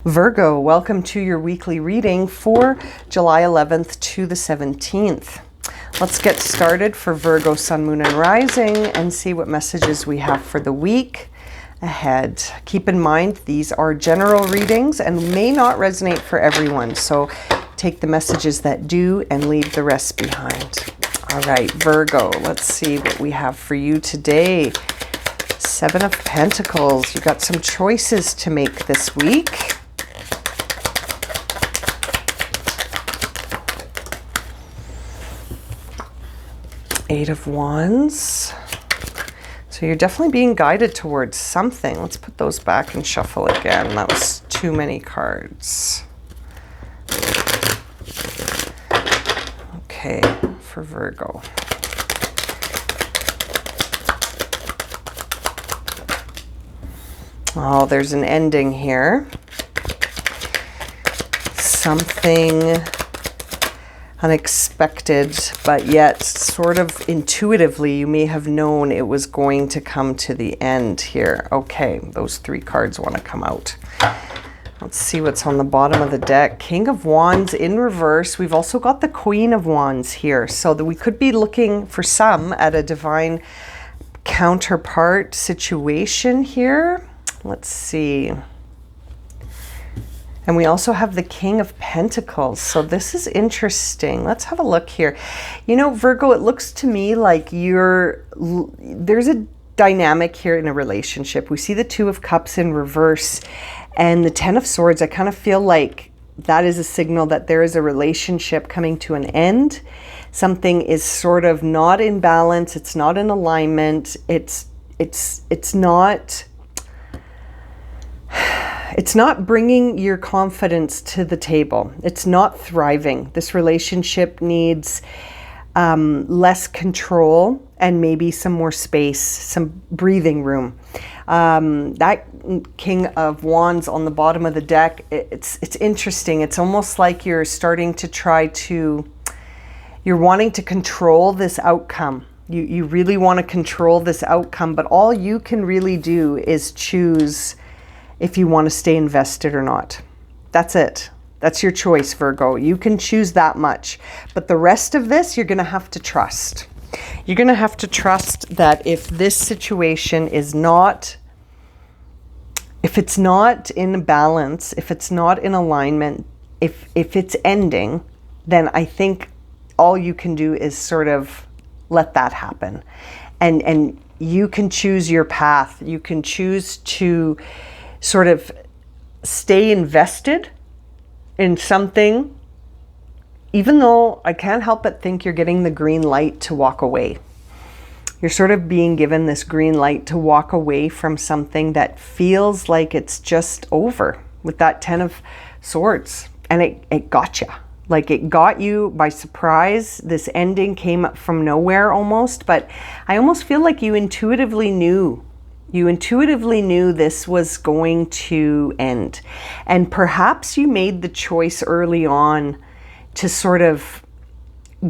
Virgo, welcome to your weekly reading for July 11th to the 17th. Let's get started for Virgo, Sun, Moon, and Rising and see what messages we have for the week ahead. Keep in mind, these are general readings and may not resonate for everyone, so take the messages that do and leave the rest behind. All right, Virgo, let's see what we have for you today. Seven of Pentacles. You got some choices to make this week. Eight of Wands. So you're definitely being guided towards something. Let's put those back and shuffle again. That was too many cards. Okay, for Virgo. Oh, there's an ending here. Something unexpected, but yet sort of intuitively you may have known it was going to come to the end here. Okay, those three cards want to come out. Let's see what's on the bottom of the deck. King of Wands in reverse. We've also got the Queen of Wands here, so that we could be looking for some at a divine counterpart situation here. Let's see. And we also have the King of Pentacles. So this is interesting. Let's have a look here. You know, Virgo, it looks to me like there's a dynamic here in a relationship. We see the Two of Cups in reverse and the Ten of Swords. I kind of feel like that is a signal that there is a relationship coming to an end. Something is sort of not in balance. It's not in alignment. It's not bringing your confidence to the table. It's not thriving. This relationship needs less control and maybe some more space, some breathing room. That King of Wands on the bottom of the deck, it's interesting. It's almost like you're starting to you're wanting to control this outcome. You really want to control this outcome, but all you can really do is choose if you want to stay invested or not. That's it. That's your choice, Virgo. You can choose that much. But the rest of this, you're going to have to trust. You're going to have to trust that if this situation is not, if it's not in balance, if it's not in alignment, if it's ending, then I think all you can do is sort of let that happen. And you can choose your path. You can choose to sort of stay invested in something, even though I can't help but think you're getting the green light to walk away. You're sort of being given this green light to walk away from something that feels like it's just over with that Ten of Swords. And it got you. Like it got you by surprise. This ending came up from nowhere almost, but I almost feel like you intuitively knew. You intuitively knew this was going to end. And perhaps you made the choice early on to sort of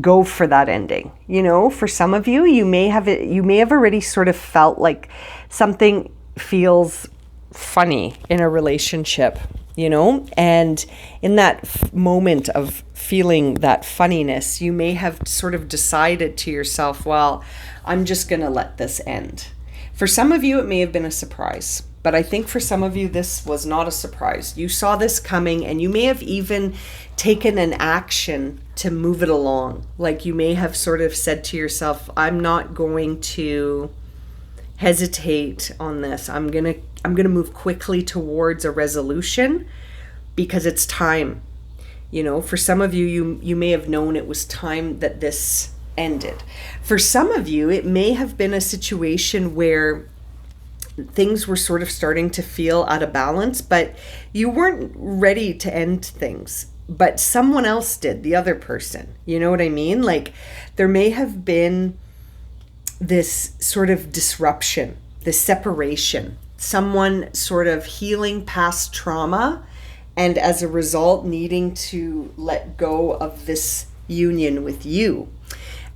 go for that ending. You know, for some of you, you may have already sort of felt like something feels funny in a relationship, you know? And in that moment of feeling that funniness, you may have sort of decided to yourself, well, I'm just going to let this end. For some of you, it may have been a surprise, but I think for some of you, this was not a surprise. You saw this coming and you may have even taken an action to move it along. Like you may have sort of said to yourself, I'm not going to hesitate on this. I'm going to move quickly towards a resolution because it's time. You know, for some of you, you may have known it was time that this ended. For some of you, it may have been a situation where things were sort of starting to feel out of balance, but you weren't ready to end things, but someone else did, the other person. You know what I mean? Like there may have been this sort of disruption, this separation, someone sort of healing past trauma, and as a result needing to let go of this union with you.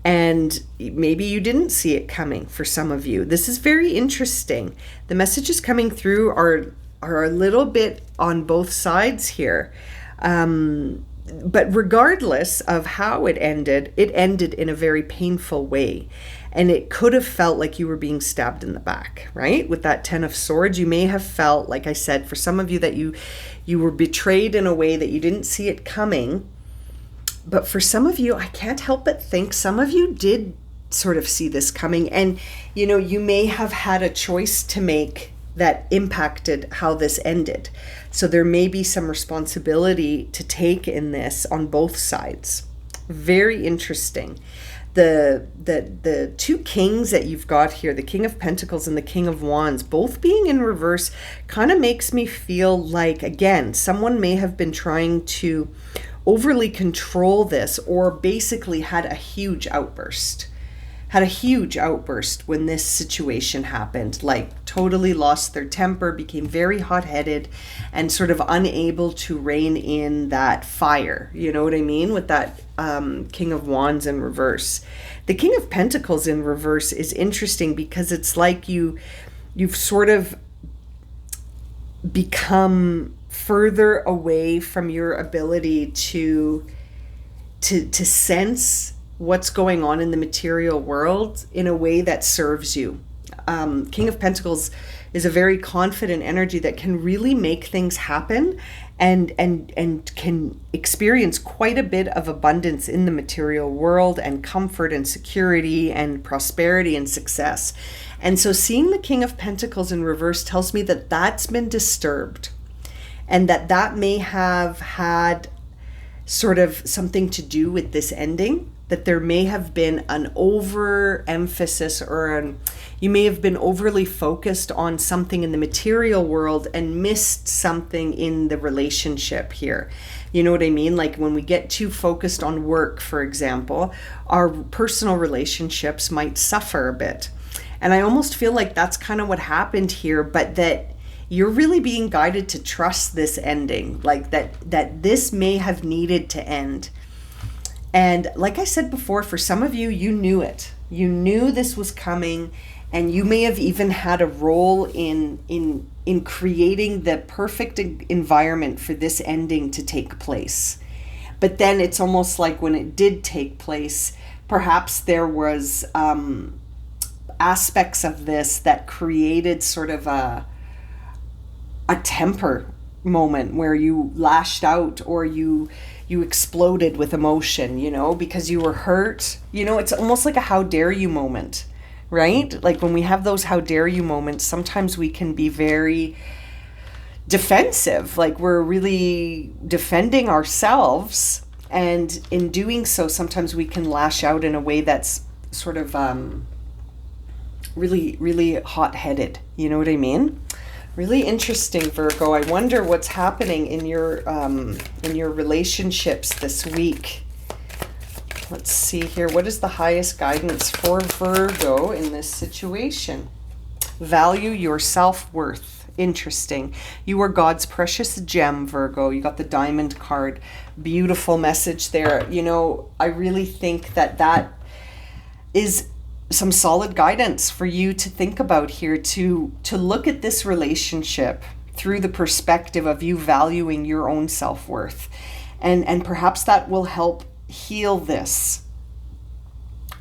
And maybe you didn't see it coming for some of you. This is very interesting. The messages coming through are are a little bit on both sides here. But regardless of how it ended in a very painful way. And it could have felt like you were being stabbed in the back, right? With that 10 of Swords, you may have felt, like I said, for some of you, that you were betrayed in a way that you didn't see it coming. But for some of you, I can't help but think some of you did sort of see this coming. And, you may have had a choice to make that impacted how this ended. So there may be some responsibility to take in this on both sides. Very interesting. The two kings that you've got here, the King of Pentacles and the King of Wands, both being in reverse, kind of makes me feel like, again, someone may have been trying to overly control this, or basically had a huge outburst when this situation happened, like totally lost their temper, became very hot-headed, and sort of unable to rein in that fire. You know what I mean? With that King of Wands in reverse. The King of Pentacles in reverse is interesting because it's like you've sort of become further away from your ability to sense what's going on in the material world in a way that serves you. King of Pentacles is a very confident energy that can really make things happen and can experience quite a bit of abundance in the material world, and comfort and security and prosperity and success. And so seeing the King of Pentacles in reverse tells me that that's been disturbed, and that may have had sort of something to do with this ending. That there may have been an overemphasis, or you may have been overly focused on something in the material world and missed something in the relationship here. You know what I mean? Like when we get too focused on work, for example, our personal relationships might suffer a bit. And I almost feel like that's kind of what happened here, but that you're really being guided to trust this ending, like that this may have needed to end. And like I said before, for some of you, you knew it. You knew this was coming, and you may have even had a role in creating the perfect environment for this ending to take place. But then it's almost like when it did take place, perhaps there was aspects of this that created sort of a temper moment where you lashed out, or you exploded with emotion, because you were hurt. It's almost like a how dare you moment, right? Like when we have those how dare you moments, sometimes we can be very defensive, like we're really defending ourselves. And in doing so, sometimes we can lash out in a way that's sort of really, really hot-headed. You know what I mean? Really interesting, Virgo. I wonder what's happening in your relationships this week. Let's see here. What is the highest guidance for Virgo in this situation? Value your self-worth. Interesting. You are God's precious gem, Virgo. You got the Diamond card. Beautiful message there. I really think that is some solid guidance for you to think about here, to look at this relationship through the perspective of you valuing your own self-worth. And perhaps that will help heal this.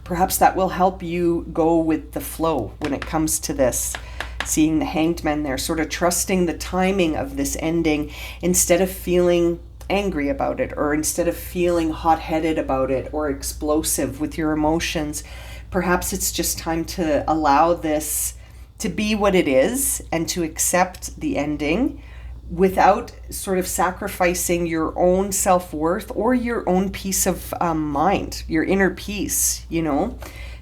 Perhaps that will help you go with the flow when it comes to this. Seeing the Hanged Man there, sort of trusting the timing of this ending instead of feeling angry about it, or instead of feeling hot-headed about it or explosive with your emotions. Perhaps it's just time to allow this to be what it is and to accept the ending without sort of sacrificing your own self-worth or your own peace of mind, your inner peace,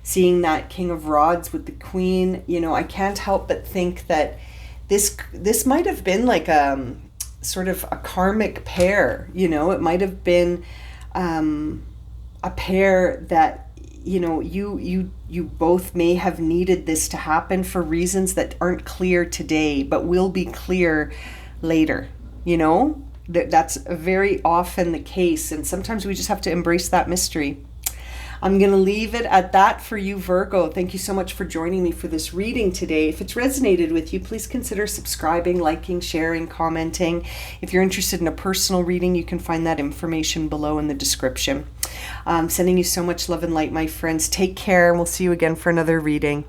Seeing that King of Rods with the Queen, I can't help but think that this might have been like sort of a karmic pair, It might have been a pair that you both may have needed this to happen for reasons that aren't clear today, but will be clear later. That's very often the case, and sometimes we just have to embrace that mystery. I'm going to leave it at that for you, Virgo. Thank you so much for joining me for this reading today. If it's resonated with you, please consider subscribing, liking, sharing, commenting. If you're interested in a personal reading, you can find that information below in the description. Sending you so much love and light, my friends. Take care, and we'll see you again for another reading.